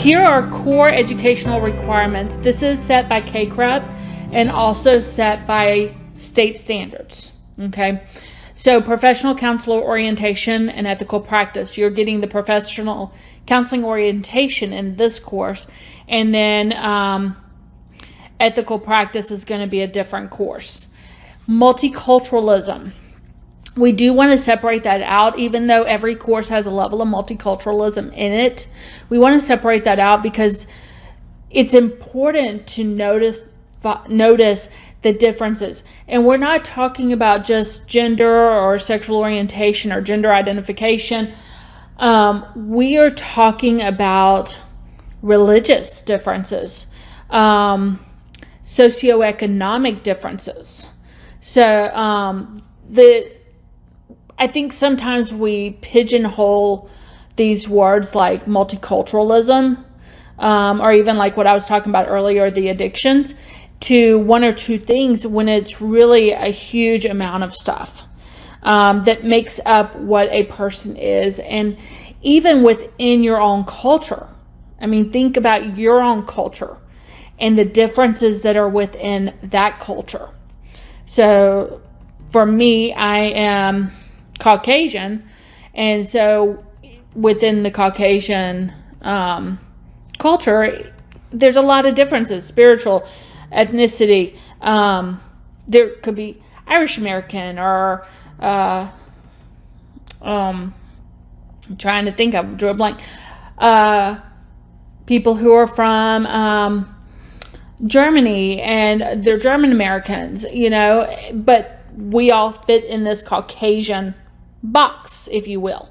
Here are core educational requirements. This is set by CAUN and also set by state standards. Okay, so professional counselor orientation and ethical practice. You're getting the professional counseling orientation in this course, and then ethical practice is going to be a different course. Multiculturalism. We do want to separate that out, even though every course has a level of multiculturalism in it. We want to separate that out because it's important to notice the differences. And we're not talking about just gender or sexual orientation or gender identification. We are talking about religious differences, socioeconomic differences. So I think sometimes we pigeonhole these words like multiculturalism, or even like what I was talking about earlier, the addictions, to one or two things when it's really a huge amount of stuff that makes up what a person is. And even within your own culture, I mean, think about your own culture and the differences that are within that culture. So for me, I am Caucasian, and so within the Caucasian culture, there's a lot of differences: spiritual, ethnicity. There could be Irish American, or I'm trying to think. I drew a blank. People who are from Germany, and they're German Americans, but we all fit in this Caucasian box, if you will.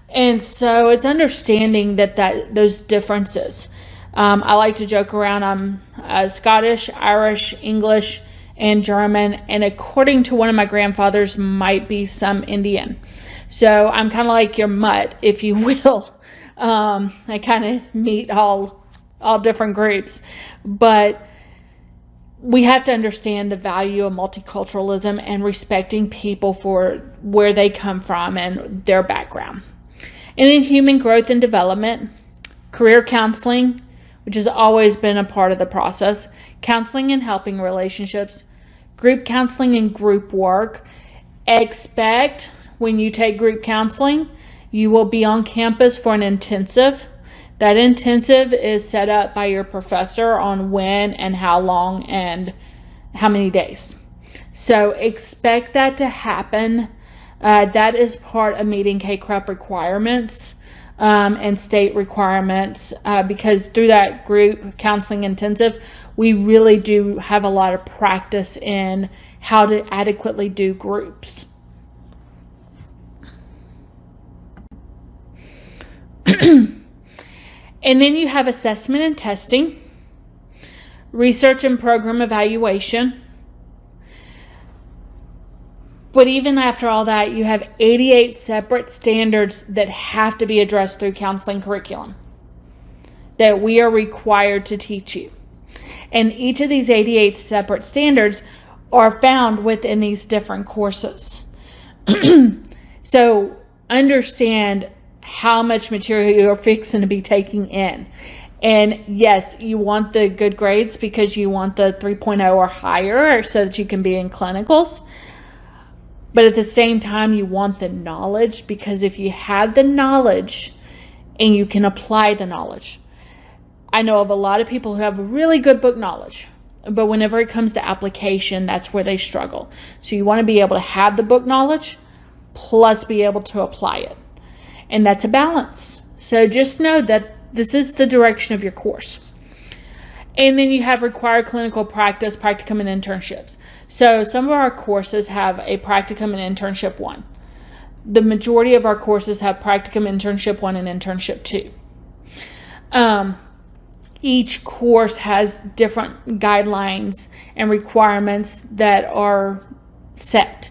And so it's understanding that those differences. I like to joke around. I'm Scottish, Irish, English, and German, and according to one of my grandfathers, might be some Indian. So I'm kind of like your mutt, if you will. I kind of meet all different groups, but we have to understand the value of multiculturalism and respecting people for where they come from and their background. And then human growth and development, career counseling, which has always been a part of the process, counseling and helping relationships, group counseling and group work. Expect when you take group counseling, you will be on campus for an intensive. That intensive is set up by your professor on when and how long and how many days. So expect that to happen. That is part of meeting CAUN requirements and state requirements, because through that group counseling intensive, we really do have a lot of practice in how to adequately do groups. And then you have assessment and testing, research and program evaluation. But even after all that, you have 88 separate standards that have to be addressed through counseling curriculum that we are required to teach you. And each of these 88 separate standards are found within these different courses. So understand how much material you're fixing to be taking in. And yes, you want the good grades because you want the 3.0 or higher so that you can be in clinicals. But at the same time, you want the knowledge, because if you have the knowledge and you can apply the knowledge. I know of a lot of people who have really good book knowledge, but whenever it comes to application, that's where they struggle. So you want to be able to have the book knowledge plus be able to apply it. And that's a balance. So just know that this is the direction of your course. And then you have required clinical practice, practicum, and internships. So some of our courses have a practicum and internship 1. The majority of our courses have practicum, internship 1, and internship 2. Each course has different guidelines and requirements that are set.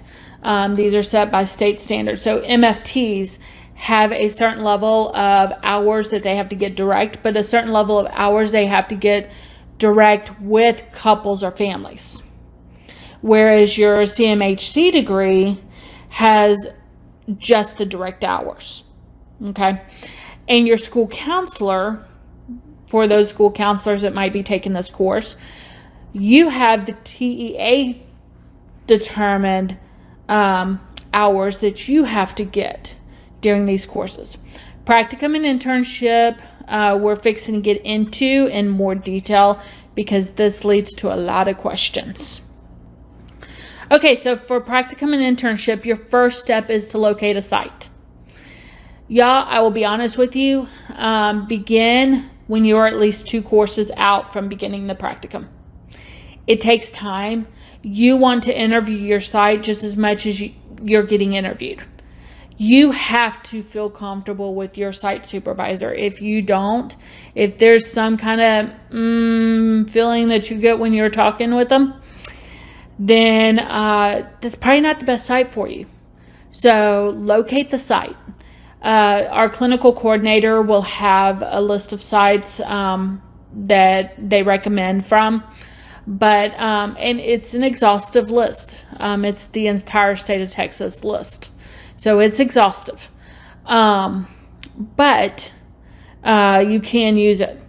These are set by state standards. So MFTs have a certain level of hours that they have to get direct, but a certain level of hours they have to get direct with couples or families. Whereas your CMHC degree has just the direct hours. Okay. And your school counselor, for those school counselors that might be taking this course. You have the TEA determined hours that you have to get during these courses. Practicum and internship, we're fixing to get into in more detail because this leads to a lot of questions. Okay, so for practicum and internship, your first step is to locate a site. Y'all, I will be honest with you, begin when you're at least 2 courses out from beginning the practicum. It takes time. You want to interview your site just as much as you're getting interviewed. You have to feel comfortable with your site supervisor. If you don't, if there's some kind of feeling that you get when you're talking with them, then that's probably not the best site for you. So locate the site. Our clinical coordinator will have a list of sites that they recommend from, but and it's an exhaustive list. It's the entire state of Texas list, so it's exhaustive. But you can use it.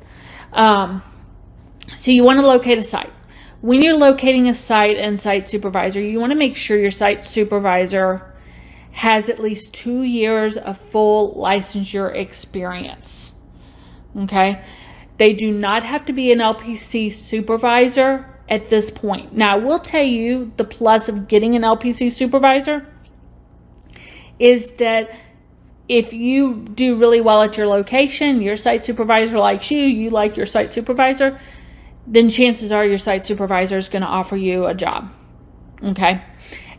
So you want to locate a site. When you're locating a site and site supervisor, you want to make sure your site supervisor has at least 2 years of full licensure experience. Okay? They do not have to be an LPC supervisor at this point. Now, I will tell you the plus of getting an LPC supervisor is that if you do really well at your location, your site supervisor likes you, you like your site supervisor, then chances are your site supervisor is going to offer you a job. Okay?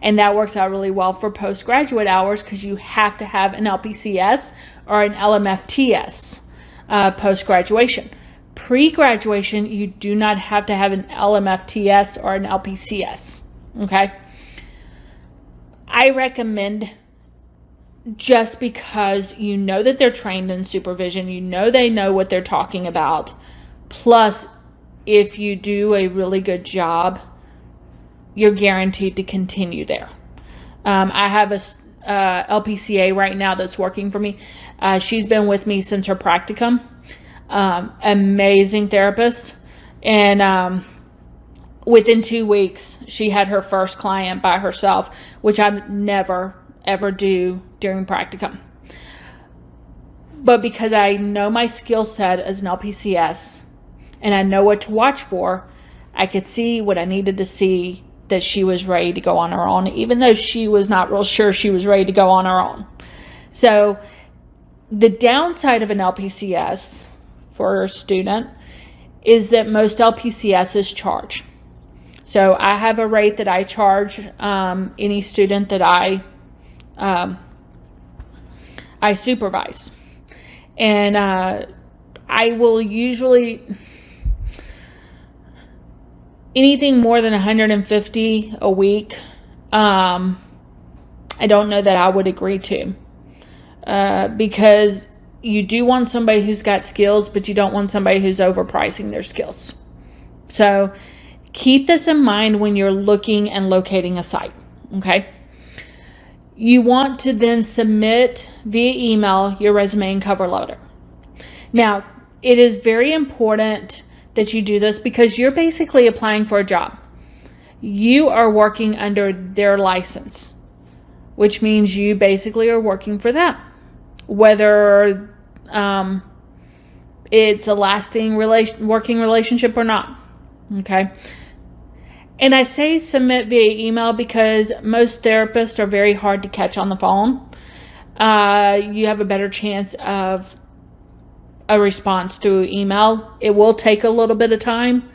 And that works out really well for postgraduate hours because you have to have an LPCS or an LMFTS post-graduation. Pre-graduation, you do not have to have an LMFTS or an LPCS. Okay? I recommend, just because you know that they're trained in supervision, you know they know what they're talking about, plus if you do a really good job, you're guaranteed to continue there. I have a LPCA right now that's working for me. She's been with me since her practicum. Amazing therapist. And within 2 weeks, she had her first client by herself, which I never, ever do during practicum. But because I know my skill set as an LPCS and I know what to watch for, I could see what I needed to see that she was ready to go on her own, even though she was not real sure she was ready to go on her own. So the downside of an LPCS for a student is that most LPCSs charge. So I have a rate that I charge any student that I supervise. And I will usually, anything more than 150 a week, I don't know that I would agree to. Because you do want somebody who's got skills, but you don't want somebody who's overpricing their skills. So keep this in mind when you're looking and locating a site, okay? You want to then submit via email your resume and cover letter. Now, it is very important that you do this because you're basically applying for a job. You are working under their license, which means you basically are working for them, whether it's a lasting working relationship or not. Okay. And I say submit via email because most therapists are very hard to catch on the phone. You have a better chance of a response through email. It will take a little bit of time.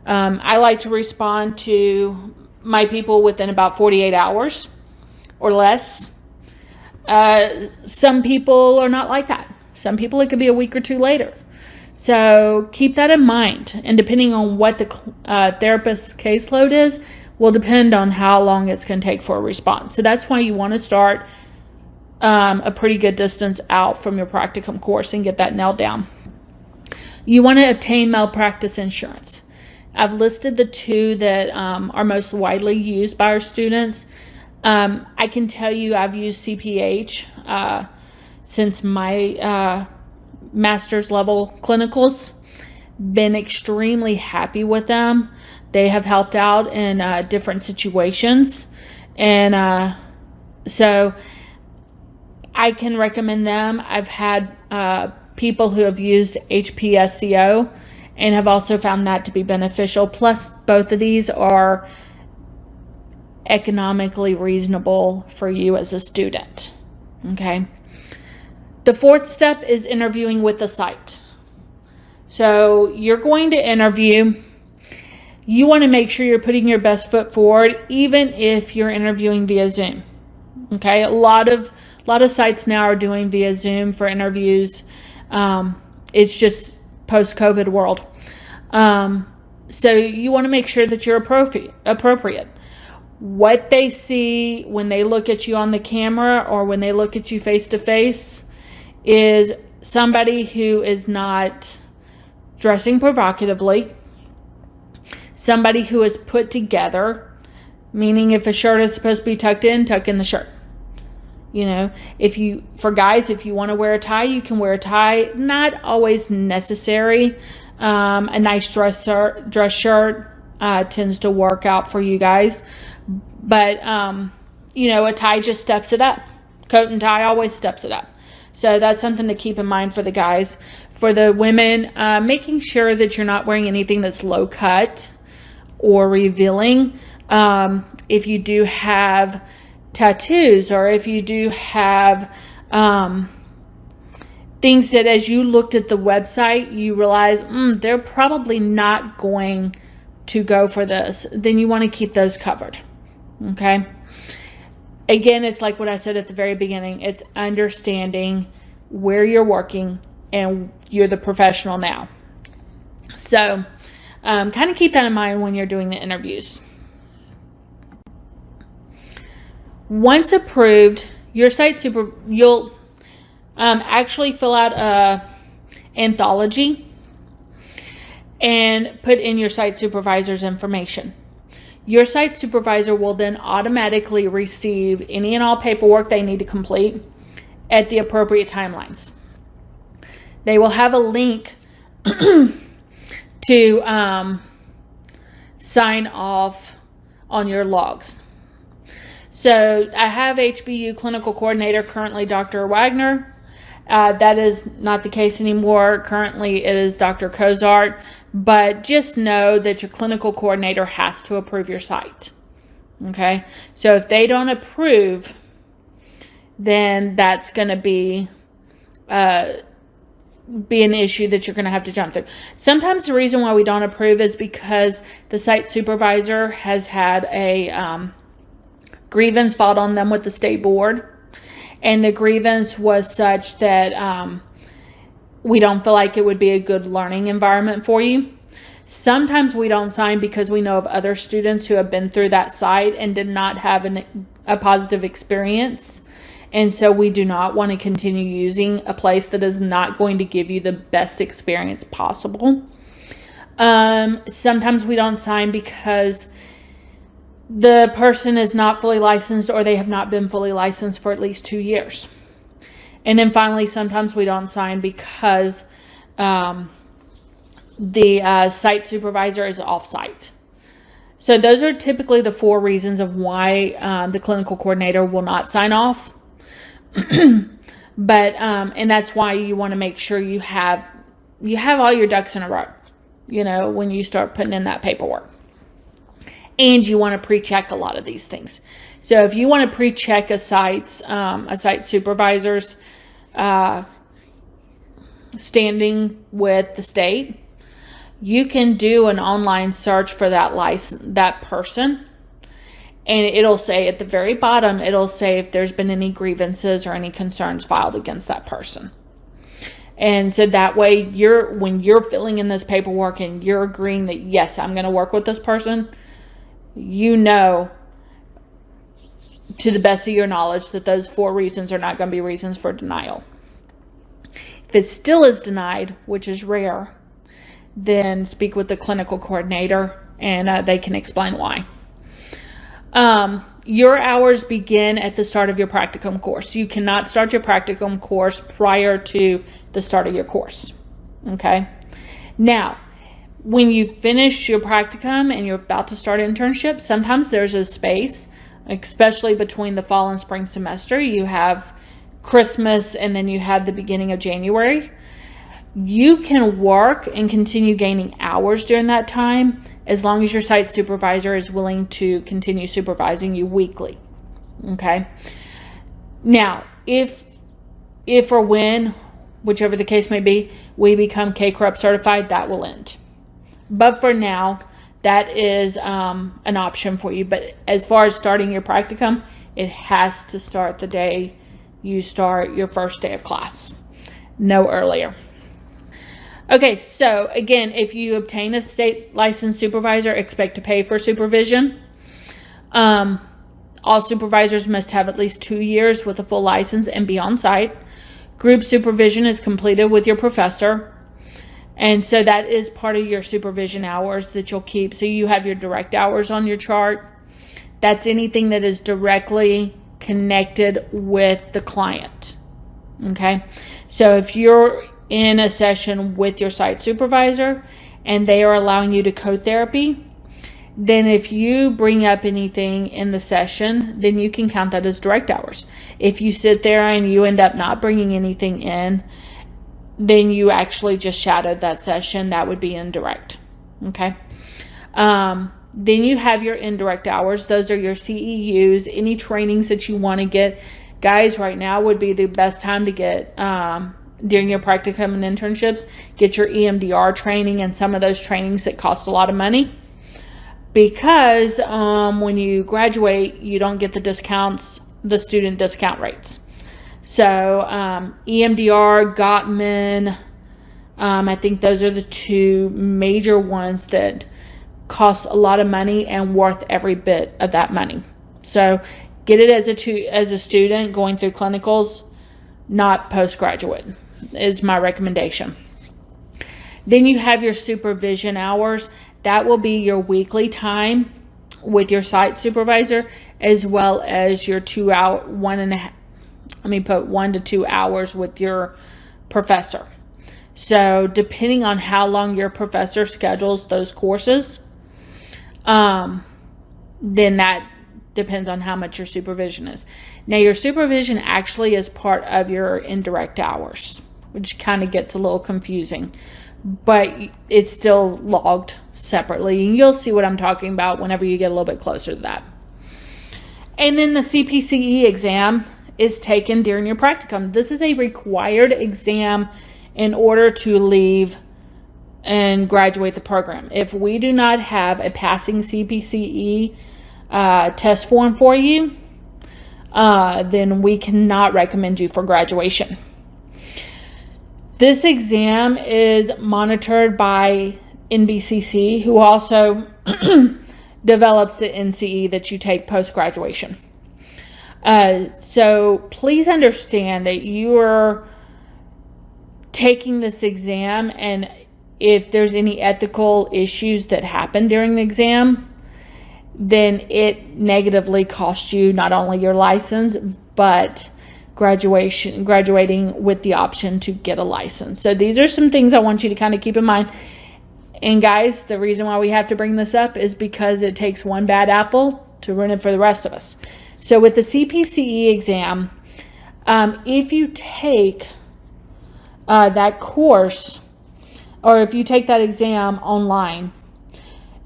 I like to respond to my people within about 48 hours or less. Some people are not like that. Some people, it could be a week or two later. So keep that in mind. And depending on what the therapist's caseload is, will depend on how long it's going to take for a response. So that's why you want to start a pretty good distance out from your practicum course and get that nailed down. You want to obtain malpractice insurance. I've listed the 2 that are most widely used by our students. I can tell you I've used CPH since my master's level clinicals. been extremely happy with them. They have helped out in different situations. And so I can recommend them. I've had people who have used HPSCO and have also found that to be beneficial. Plus, both of these are economically reasonable for you as a student. Okay. The fourth step is interviewing with the site. So you're going to interview. You want to make sure you're putting your best foot forward, even if you're interviewing via Zoom. Okay. A lot of sites now are doing via Zoom for interviews. It's just post-COVID world. So you want to make sure that you're appropriate. What they see when they look at you on the camera or when they look at you face to face is somebody who is not dressing provocatively, somebody who is put together, meaning if a shirt is supposed to be tucked in, tuck in the shirt. You know, for guys, if you want to wear a tie, you can wear a tie. Not always necessary. A nice dress shirt tends to work out for you guys. But, a tie just steps it up. Coat and tie always steps it up. So that's something to keep in mind for the guys. For the women, making sure that you're not wearing anything that's low cut or revealing. If you do have tattoos, or if you do have things that as you looked at the website, you realize they're probably not going to go for this, then you want to keep those covered. Okay. Again, it's like what I said at the very beginning. It's understanding where you're working and you're the professional now. So kind of keep that in mind when you're doing the interviews. Once approved, your site you'll actually fill out a anthology and put in your site supervisor's information. Your site supervisor will then automatically receive any and all paperwork they need to complete at the appropriate timelines. They will have a link to sign off on your logs. So I have HBU clinical coordinator, currently Dr. Wagner. That is not the case anymore. Currently it is Dr. Cozart, but just know that your clinical coordinator has to approve your site. Okay. So if they don't approve, then that's going to be an issue that you're going to have to jump through. Sometimes the reason why we don't approve is because the site supervisor has had a grievance filed on them with the state board, and the grievance was such that we don't feel like it would be a good learning environment for you. Sometimes we don't sign because we know of other students who have been through that site and did not have a positive experience, and so we do not want to continue using a place that is not going to give you the best experience possible. Sometimes we don't sign because the person is not fully licensed, or they have not been fully licensed for at least 2 years. And then finally, sometimes we don't sign because the site supervisor is off-site. So those are typically the 4 reasons of why the clinical coordinator will not sign off. But and that's why you want to make sure you have all your ducks in a row, when you start putting in that paperwork. And you want to pre-check a lot of these things. So if you want to pre-check a site supervisor's standing with the state, you can do an online search for that person, and it'll say at the very bottom, it'll say if there's been any grievances or any concerns filed against that person. And so that way, when you're filling in this paperwork and you're agreeing that yes, I'm going to work with this person, to the best of your knowledge, that those 4 reasons are not going to be reasons for denial. If it still is denied, which is rare, then speak with the clinical coordinator and they can explain why. Your hours begin at the start of your practicum course. You cannot start your practicum course prior to the start of your course. Okay. Now, when you finish your practicum and you're about to start internship, sometimes there's a space, especially between the fall and spring semester. You have Christmas and then you have the beginning of January. You can work and continue gaining hours during that time as long as your site supervisor is willing to continue supervising you weekly. Okay. Now, if or when, whichever the case may be, we become CACREP certified, that will end. But for now, that is an option for you. But as far as starting your practicum, it has to start the day you start your first day of class, no earlier. Okay, so again, if you obtain a state licensed supervisor, expect to pay for supervision. All supervisors must have at least 2 years with a full license and be on site. Group supervision is completed with your professor. And so that is part of your supervision hours that you'll keep. So you have your direct hours on your chart. That's anything that is directly connected with the client. Okay. So if you're in a session with your site supervisor and they are allowing you to co-therapy, then if you bring up anything in the session, then you can count that as direct hours. If you sit there and you end up not bringing anything in, then you actually just shadowed that session. That would be indirect. Okay. Then you have your indirect hours. Those are your CEUs, any trainings that you want to get. Guys, right now would be the best time to get, during your practicum and internships, get your EMDR training and some of those trainings that cost a lot of money. Because when you graduate, you don't get the discounts, the student discount rates. So EMDR, Gottman, I think those are the two major ones that cost a lot of money and worth every bit of that money. So get it as a student going through clinicals, not postgraduate, is my recommendation. Then you have your supervision hours. That will be your weekly time with your site supervisor, as well as your 2 hour, 1 to 2 hours with your professor. So depending on how long your professor schedules those courses, then that depends on how much your supervision is. Now, your supervision actually is part of your indirect hours, which kind of gets a little confusing, but it's still logged separately. And you'll see what I'm talking about whenever you get a little bit closer to that. And then the CPCE exam is taken during your practicum. This is a required exam in order to leave and graduate the program. If we do not have a passing CPCE test form for you, then we cannot recommend you for graduation. This exam is monitored by NBCC, who also develops the NCE that you take post-graduation. So please understand that you are taking this exam, and if there's any ethical issues that happen during the exam, then it negatively costs you not only your license, but graduating with the option to get a license. So these are some things I want you to kind of keep in mind. And guys, the reason why we have to bring this up is because it takes one bad apple to ruin it for the rest of us. So with the CPCE exam, if you take that course, or if you take that exam online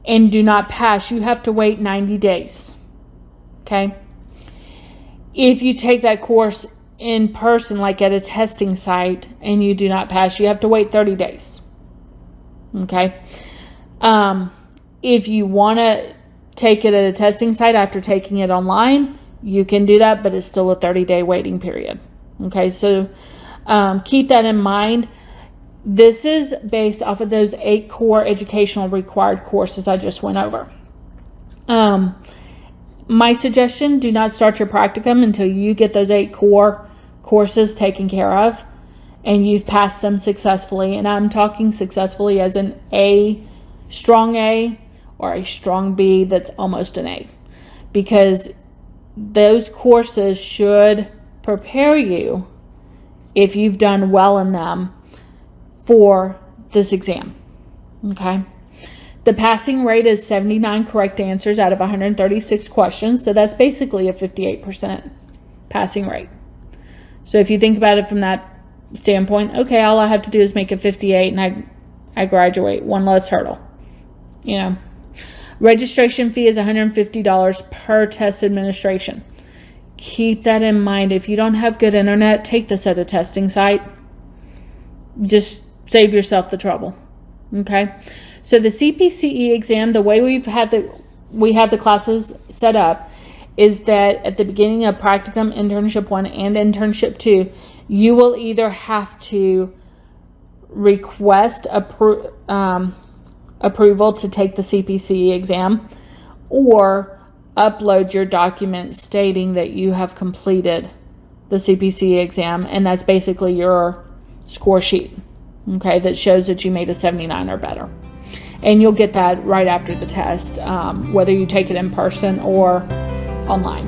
and do not pass, you have to wait 90 days. Okay? If you take that course in person, like at a testing site, and you do not pass, you have to wait 30 days. Okay? If you want to take it at a testing site after taking it online, you can do that, but it's still a 30-day waiting period. Okay, so keep that in mind. This is based off of those 8 core educational required courses I just went over. My suggestion, do not start your practicum until you get those 8 core courses taken care of and you've passed them successfully. And I'm talking successfully as an A, strong A, or a strong B that's almost an A. Because those courses should prepare you, if you've done well in them, for this exam. Okay? The passing rate is 79 correct answers out of 136 questions. So that's basically a 58% passing rate. So if you think about it from that standpoint, okay, all I have to do is make it 58 and I graduate, one less hurdle. You know, registration fee is $150 per test administration. Keep that in mind. If you don't have good internet, take this at a testing site. Just save yourself the trouble. Okay. So the CPCE exam, the way we have the classes set up is that at the beginning of practicum, internship 1 and internship 2, you will either have to request approval to take the CPCE exam or upload your document stating that you have completed the CPCE exam, and that's basically your score sheet, okay, that shows that you made a 79 or better. And you'll get that right after the test, whether you take it in person or online.